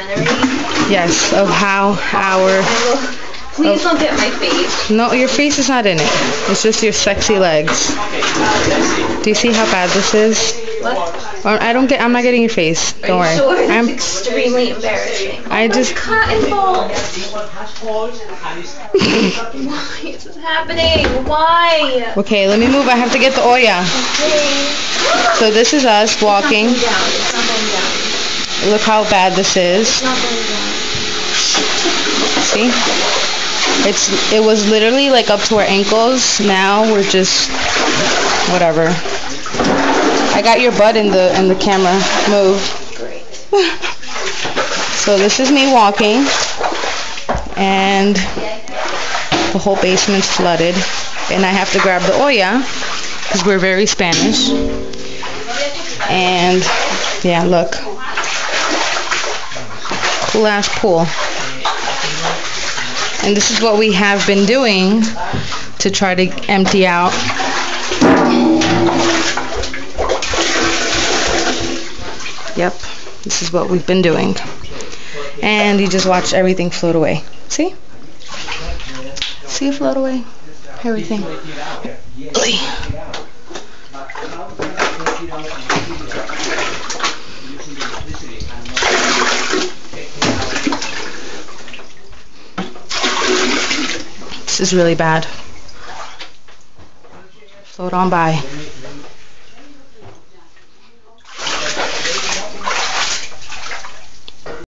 documentary? Yes, of how our... Please don't get my face. No, your face is not in it. It's just your sexy legs. Do you see how bad this is? What? I'm not getting your face. Don't worry. Sure, it's extremely embarrassing. I just... Cotton balls. Why is this happening? Why? Okay, let me move. I have to get the Oya. Okay. So this is us walking. It's not going down. It's not going down. Look how bad this is. It's not going down. See? It was literally like up to our ankles. Now we're just whatever. I got your butt in the camera. Move. Great. So this is me walking, and the whole basement's flooded, and I have to grab the Oya because we're very Spanish. And yeah, look, cool ass pool. And this is what we have been doing to try to empty out. Yep, this is what we've been doing. And you just watch everything float away. See? See it float away? Everything. Oy. This is really bad. Float on by.